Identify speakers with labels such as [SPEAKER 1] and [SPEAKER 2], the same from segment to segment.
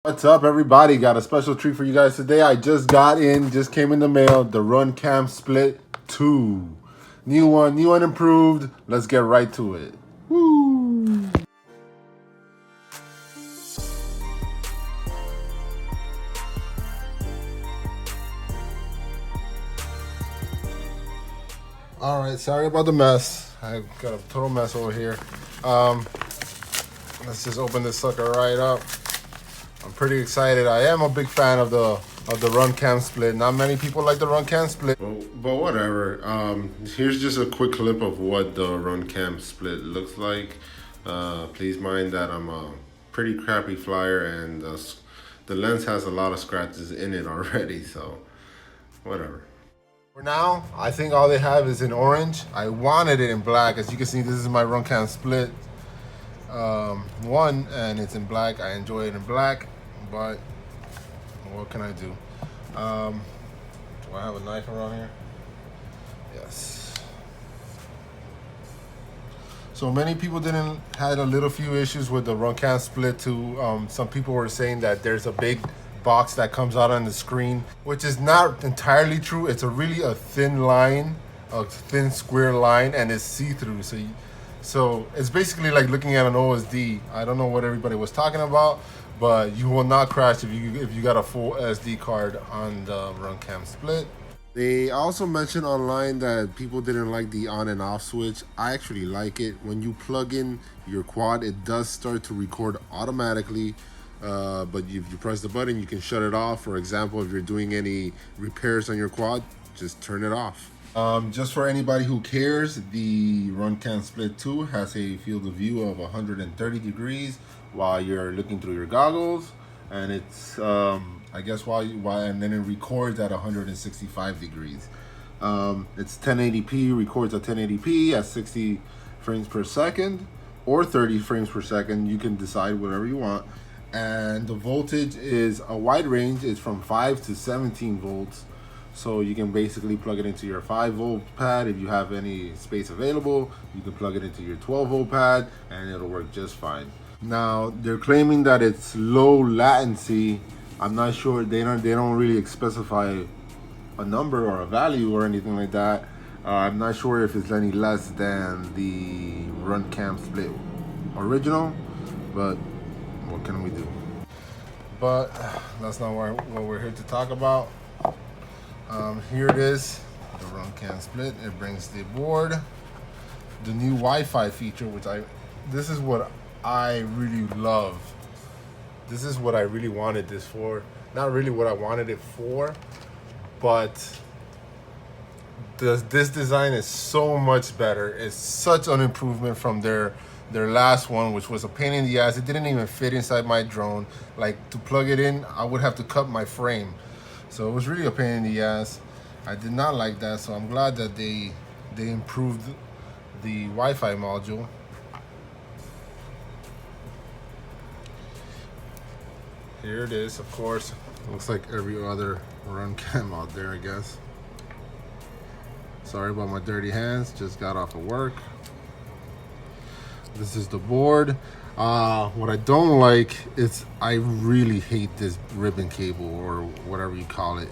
[SPEAKER 1] What's up, everybody? Got a special treat for you guys today. I just came in the mail, the Runcam Split 2. New one, new and improved. Let's get right to it. Woo! All right, sorry about the mess. I got a total mess over here. Let's just open this sucker right up. I'm pretty excited. I am a big fan of the Runcam Split. Not many people like the Runcam Split, but whatever. Here's just a quick clip of what the Runcam Split looks like. Please mind that I'm a pretty crappy flyer, and the lens has a lot of scratches in it already. So whatever. For now, I think all they have is in orange. I wanted it in black. As you can see, this is my Runcam Split one, and it's in black. I enjoy it in black, but what can I do? Do I have a knife around here? Yes. So many people had a little few issues with the Runcam Split 2. Some people were saying that there's a big box that comes out on the screen, which is not entirely true. It's a thin line, a thin square line, and it's see-through. So it's basically like looking at an OSD. I don't know what everybody was talking about, but you will not crash if you got a full SD card on the Runcam Split. They also mentioned online that people didn't like the on and off switch. I actually like it. When you plug in your quad, it does start to record automatically. But if you press the button, you can shut it off. For example, if you're doing any repairs on your quad, just turn it off. Just for anybody who cares, the Runcam Split 2 has a field of view of 130 degrees while you're looking through your goggles, and it's I guess and then it records at 165 degrees. It's 1080p, records at 1080p at 60 frames per second or 30 frames per second. You can decide whatever you want. And the voltage is a wide range. It's from 5 to 17 volts. So you can basically plug it into your 5-volt pad. If you have any space available, you can plug it into your 12-volt pad and it'll work just fine. Now, they're claiming that it's low latency. I'm not sure. They don't really specify a number or a value or anything like that. I'm not sure if it's any less than the Runcam Split original, but what can we do? But that's not what we're here to talk about. Here it is, the Runcam Split. It brings the board, the new Wi-Fi feature, this is what I really love. This is what I really wanted this for. Not really what I wanted it for, but this design is so much better. It's such an improvement from their last one, which was a pain in the ass. It didn't even fit inside my drone. Like, to plug it in, I would have to cut my frame. So it was really a pain in the ass. I did not like that, so I'm glad that they improved the Wi-Fi module. Here it is, of course. Looks like every other Runcam out there, I guess. Sorry about my dirty hands, just got off of work. This is the board. What I don't like is I really hate this ribbon cable, or whatever you call it.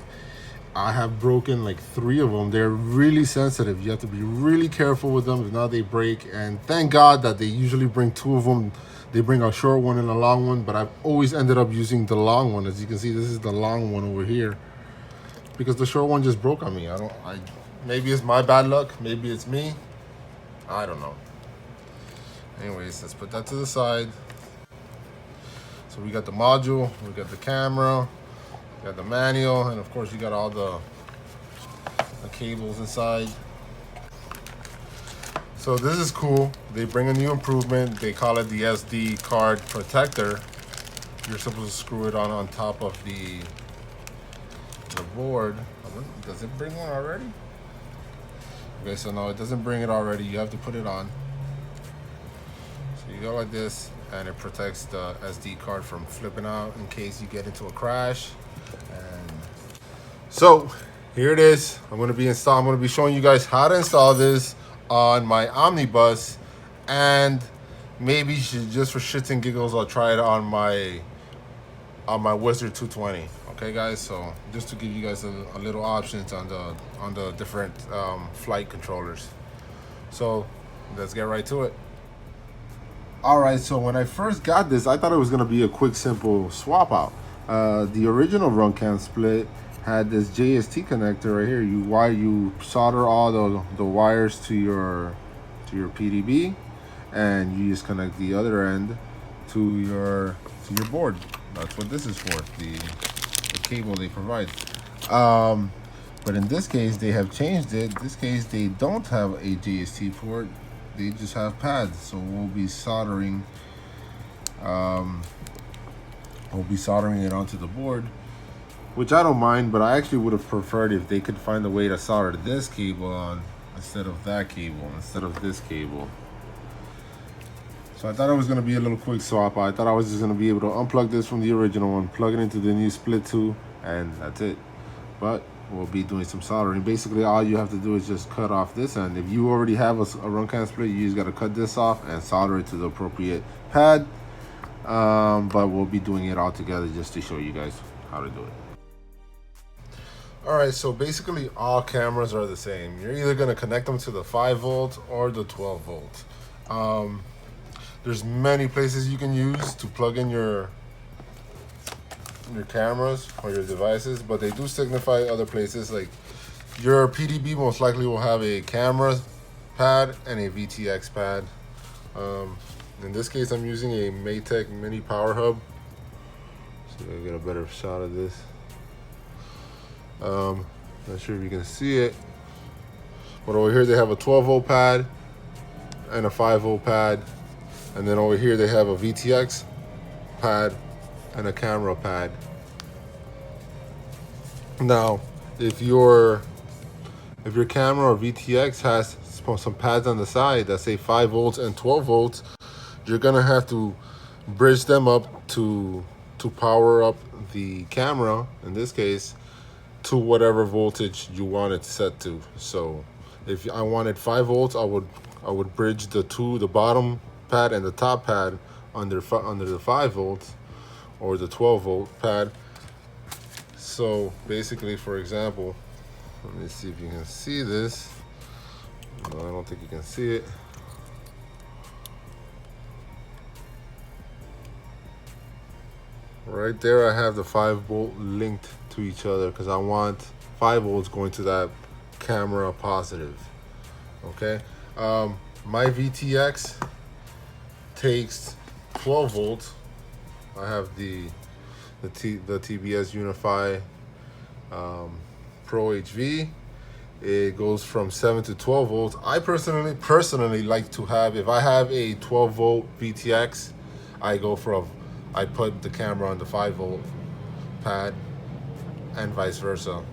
[SPEAKER 1] I have broken like 3 of them. They're really sensitive. You have to be really careful with them, if not they break. And thank God that they usually bring 2 of them. They bring a short one and a long one, but I've always ended up using the long one. As you can see, this is the long one over here, because the short one just broke on me. Maybe it's my bad luck. Maybe it's me. I don't know. Anyways, let's put that to the side. So we got the module, we got the camera, we got the manual, and of course you got all the cables inside. So this is cool. They bring a new improvement. They call it the SD card protector. You're supposed to screw it on top of the board. Does it bring one already? Okay, so no, it doesn't bring it already. You have to put it on. You go like this, and it protects the SD card from flipping out in case you get into a crash. And so here it is. I'm going to be showing you guys how to install this on my Onmibus, and maybe just for shits and giggles, I'll try it on my on my Wizard 220. Okay, guys. So just to give you guys a little options on the different flight controllers. So let's get right to it. All right. So when I first got this, I thought it was gonna be a quick, simple swap out. The original Runcam Split had this JST connector right here. You solder all the wires to your PDB, and you just connect the other end to your board. That's what this is for, the cable they provide. But in this case, they have changed it. In this case, they don't have a JST port. They just have pads. So we'll be soldering it onto the board, which I don't mind, but I actually would have preferred if they could find a way to solder this cable on instead of that cable, instead of this cable. So I thought it was going to be a little quick swap. I thought I was just going to be able to unplug this from the original one, plug it into the new Split 2, and that's it. But we'll be doing some soldering. Basically, all you have to do is just cut off this end. If you already have a Runcam Split, you just got to cut this off and solder it to the appropriate pad. But we'll be doing it all together just to show you guys how to do it. All right, so basically all cameras are the same. You're either going to connect them to the 5 volt or the 12 volt. There's many places you can use to plug in your cameras or your devices, but they do signify other places. Like your PDB most likely will have a camera pad and a VTX pad. In this case, I'm using a Maytech Mini Power Hub. So I get a better shot of this. Not sure if you can see it, but over here they have a 12 volt pad and a 5 volt pad, and then over here they have a VTX pad and a camera pad. Now, if your camera or VTX has some pads on the side that say 5 volts and 12 volts, you're gonna have to bridge them up to power up the camera, in this case, to whatever voltage you want it set to. So if I wanted 5 volts, I would bridge the bottom pad and the top pad under the 5 volts or the 12 volt pad. So basically, for example, let me see if you can see this. No, I don't think you can see it. Right there, I have the 5 volt linked to each other because I want 5 volts going to that camera positive. Okay, my VTX takes 12 volts. I have the TBS Unify Pro HV. It goes from 7 to 12 volts. I personally like to have, if I have a 12 volt VTX, I put the camera on the 5 volt pad, and vice versa.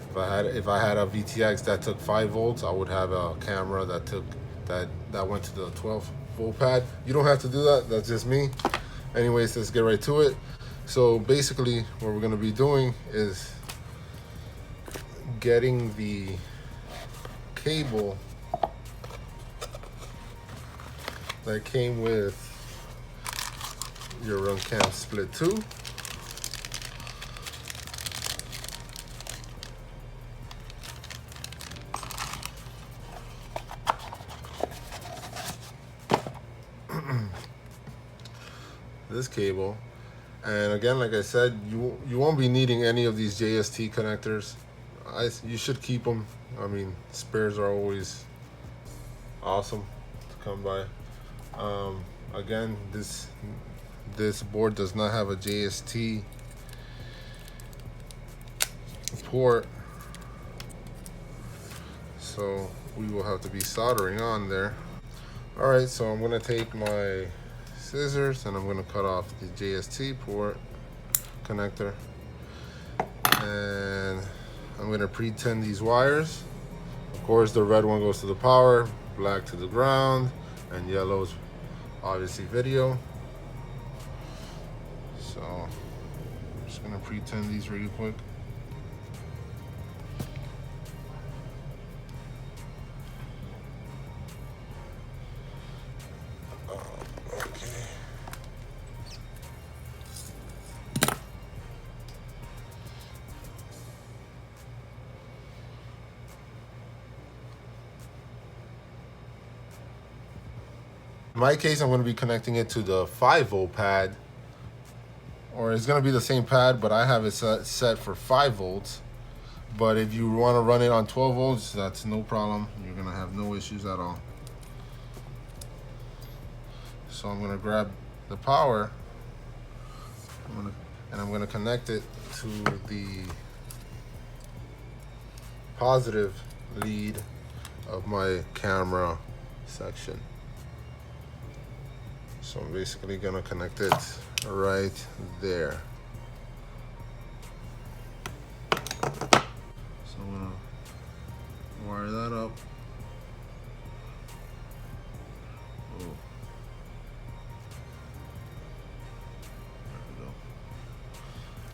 [SPEAKER 1] If I had a VTX that took 5 volts, I would have a camera that went to the 12 volt pad. You don't have to do that. That's just me. Anyways, let's get right to it. So basically, what we're going to be doing is getting the cable that came with your Runcam Split 2. This cable, and again, like I said, you won't be needing any of these JST connectors. You should keep them. I mean, spares are always awesome to come by. Again, this board does not have a JST port, so we will have to be soldering on there. All right, so I'm gonna take my scissors and I'm gonna cut off the JST port connector, and I'm gonna pre-tin these wires. Of course, the red one goes to the power, black to the ground, and yellow is obviously video. So I'm just gonna pre-tin these really quick. my case, I'm going to be connecting it to the 5-volt pad, or it's going to be the same pad, but I have it set for 5 volts. But if you want to run it on 12 volts, that's no problem. You're going to have no issues at all. So I'm going to grab the power, and I'm going to connect it to the positive lead of my camera section. So I'm basically going to connect it right there. So I'm going to wire that up. Oh.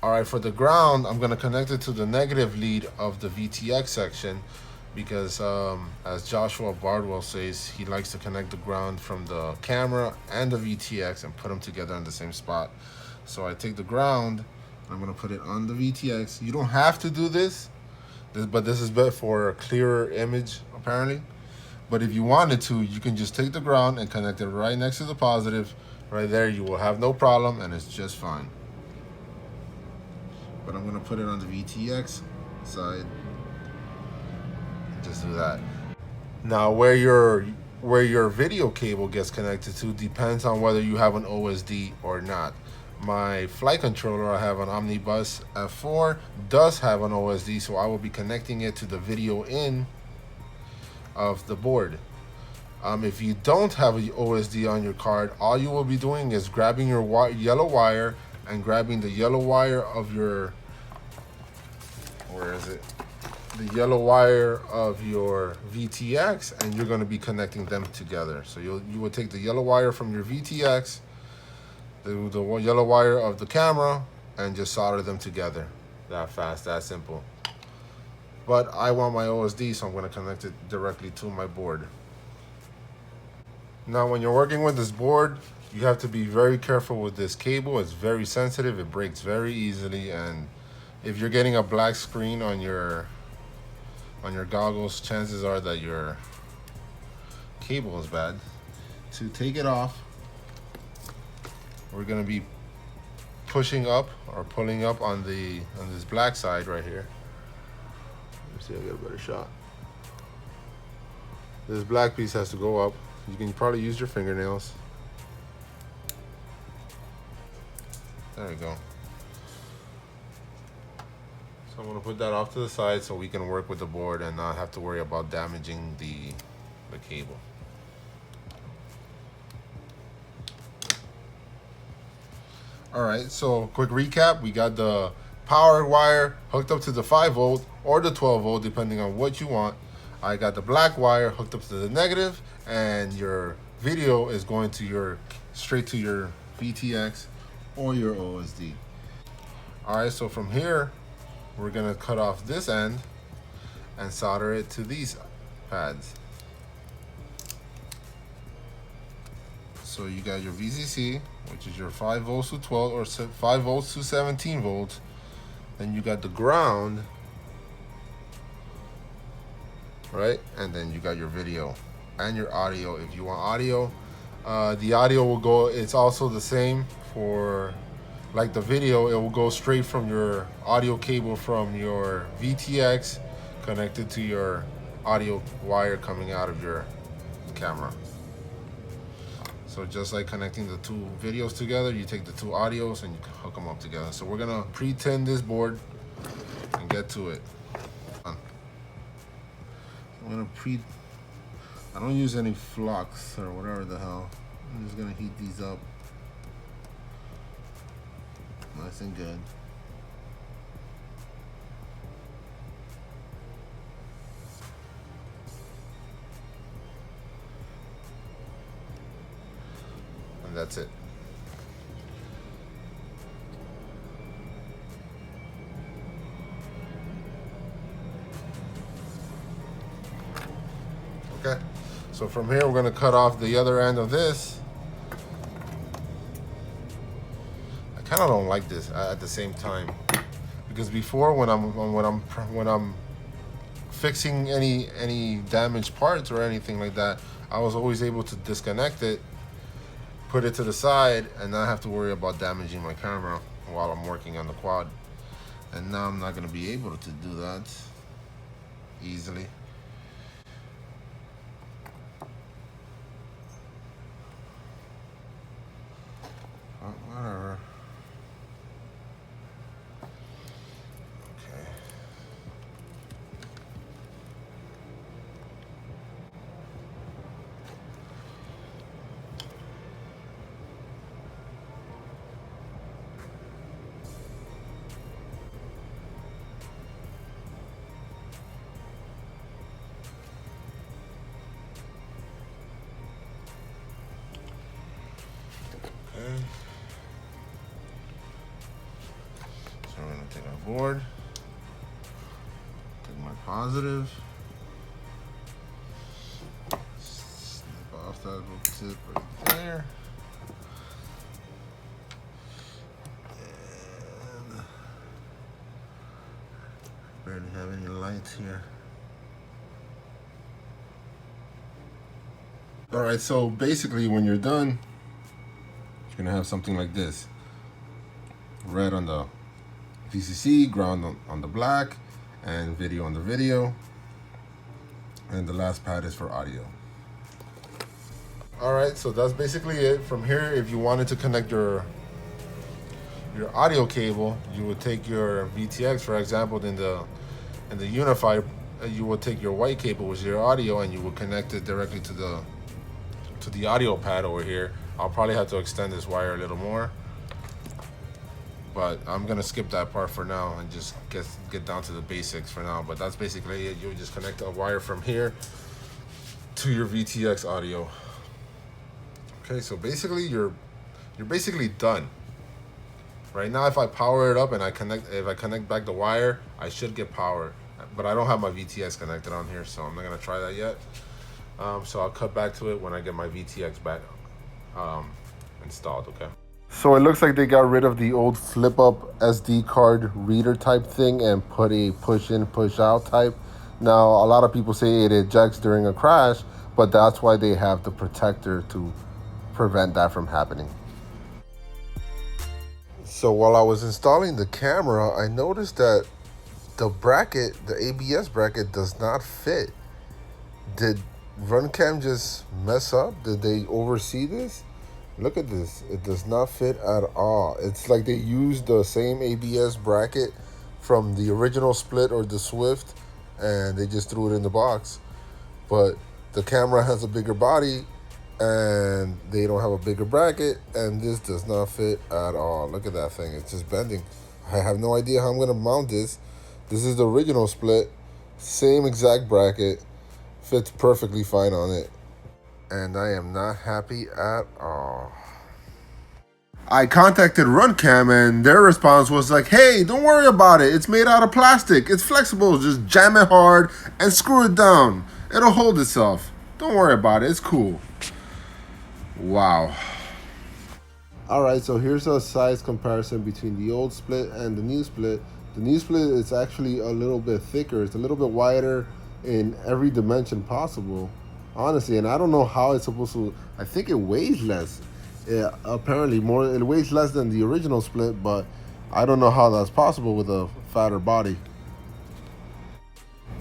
[SPEAKER 1] All right, for the ground, I'm going to connect it to the negative lead of the VTX section because as Joshua Bardwell says, he likes to connect the ground from the camera and the VTX and put them together in the same spot. So I take the ground, I'm going to put it on the VTX. You don't have to do this, but this is better for a clearer image, apparently. But if you wanted to, you can just take the ground and connect it right next to the positive. Right there, you will have no problem, and it's just fine. But I'm going to put it on the VTX side. Just do that. Now, where your video cable gets connected to depends on whether you have an OSD or not. My flight controller, I have an Onmibus F4, does have an OSD, so I will be connecting it to the video in of the board. If you don't have an OSD on your card, all you will be doing is grabbing your yellow wire and grabbing the yellow wire of your, where is it? The yellow wire of your VTX, and you're going to be connecting them together. So you will take the yellow wire from your VTX, the yellow wire of the camera, and just solder them together. That fast, that simple. But I want my OSD, so I'm going to connect it directly to my board. Now, when you're working with this board, you have to be very careful with this cable. It's very sensitive. It breaks very easily, and if you're getting a black screen on your goggles, chances are that your cable is bad. To take it off, we're going to be pushing up or pulling up on this black side right here. Let me see if I get a better shot. This black piece has to go up. You can probably use your fingernails. There we go. So I'm going to put that off to the side so we can work with the board and not have to worry about damaging the cable. All right, so quick recap. We got the power wire hooked up to the 5-volt or the 12-volt, depending on what you want. I got the black wire hooked up to the negative, and your video is going to straight to your VTX or your OSD. All right, so from here, we're gonna cut off this end and solder it to these pads. So you got your VCC, which is your 5 volts to 12 or 5 volts to 17 volts. Then you got the ground, right? And then you got your video and your audio. If you want audio, the audio will go, it's also the same for like the video. It will go straight from your audio cable from your VTX connected to your audio wire coming out of your camera. So just like connecting the two videos together, you take the two audios and you hook them up together. So we're gonna pre-tin this board and get to it. I'm gonna I don't use any flux or whatever the hell. I'm just gonna heat these up nice and good. And that's it. Okay, so from here we're going to cut off the other end of this. I kind of don't like this at the same time, because before when I'm fixing any damaged parts or anything like that, I was always able to disconnect it put it to the side and not have to worry about damaging my camera while I'm working on the quad. And now I'm not going to be able to do that easily. But whatever. Okay. Okay. So we're going to take our board, take my positive, snip off that little tip right there. And barely have any lights here. All right, so basically when you're done, you're gonna have something like this. Red on the VCC, ground on the black, and video on the video. And the last pad is for audio. All right, so that's basically it. From here, if you wanted to connect your audio cable, you would take your VTX, for example, in the Unify, you would take your white cable with your audio and you would connect it directly to the audio pad over here. I'll probably have to extend this wire a little more, but I'm gonna skip that part for now and just get down to the basics for now. But that's basically it. You would just connect a wire from here to your VTX audio. Okay, so basically you're basically done. Right now, if I power it up and if I connect back the wire, I should get power. But I don't have my VTX connected on here, so I'm not gonna try that yet. So I'll cut back to it when I get my VTX back installed, okay? So it looks like they got rid of the old flip-up SD card reader type thing and put a push-in, push-out type. Now, a lot of people say it ejects during a crash, but that's why they have the protector to prevent that from happening. So while I was installing the camera, I noticed that the bracket, the ABS bracket, does not fit. Did Runcam just mess up? Did they oversee this? Look at this. It does not fit at all. It's like they used the same ABS bracket from the original Split or the Swift and they just threw it in the box. But the camera has a bigger body and they don't have a bigger bracket, and this does not fit at all. Look at that thing. It's just bending. I have no idea how I'm going to mount this. This is the original Split. Same exact bracket. Fits perfectly fine on it. And I am not happy at all. I contacted Runcam and their response was like, hey, don't worry about it. It's made out of plastic. It's flexible. Just jam it hard and screw it down. It'll hold itself. Don't worry about it. It's cool. Wow. All right, so here's a size comparison between the old Split and the new Split. The new Split is actually a little bit thicker. It's a little bit wider in every dimension possible, honestly. And I don't know how it's supposed to. I think it weighs less. Yeah, apparently more. It weighs less than the original Split, but I don't know how that's possible with a fatter body.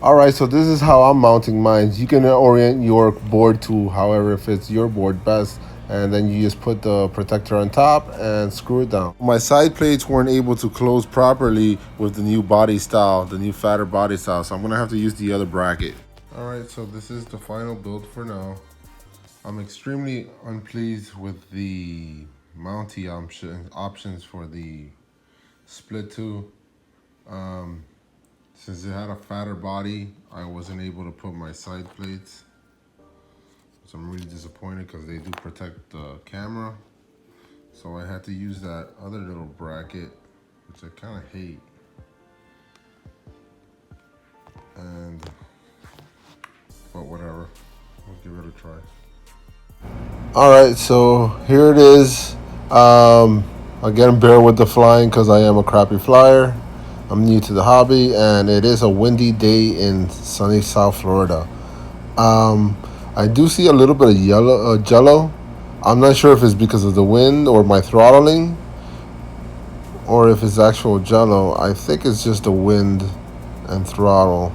[SPEAKER 1] All right, so this is how I'm mounting mine. You can orient your board to however fits your board best, and then you just put the protector on top and screw it down. My side plates weren't able to close properly with the new body style, the new fatter body style, so I'm gonna have to use the other bracket. All right, so this is the final build for now. I'm extremely unpleased with the mounting options for the Split 2. Since it had a fatter body, I wasn't able to put my side plates. So I'm really disappointed because they do protect the camera. So I had to use that other little bracket, which I kind of hate. But whatever, we'll give it a try. All right, so here it is. Again, bear with the flying because I am a crappy flyer. I'm new to the hobby, and it is a windy day in sunny South Florida. I do see a little bit of jello. I'm not sure if it's because of the wind or my throttling, or if it's actual jello. I think it's just the wind and throttle.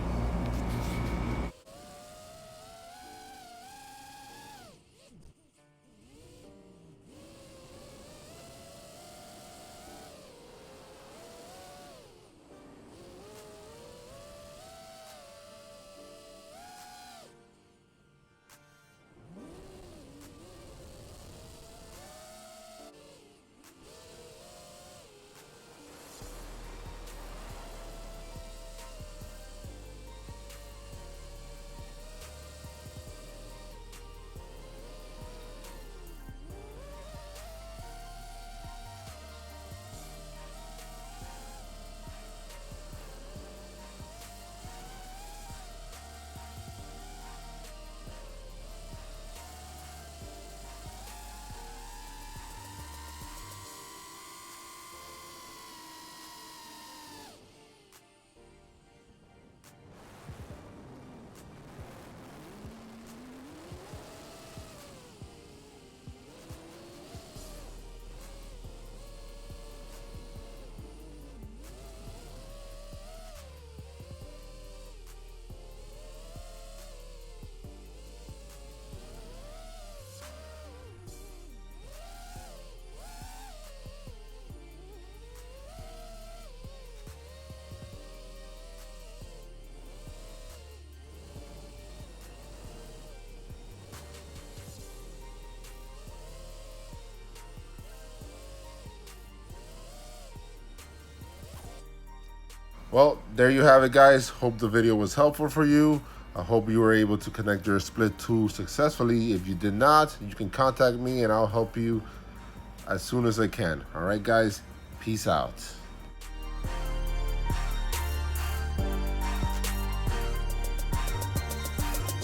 [SPEAKER 1] Well, there you have it, guys. Hope the video was helpful for you. I hope you were able to connect your split tool successfully. If you did not, you can contact me and I'll help you as soon as I can. All right, guys, peace out.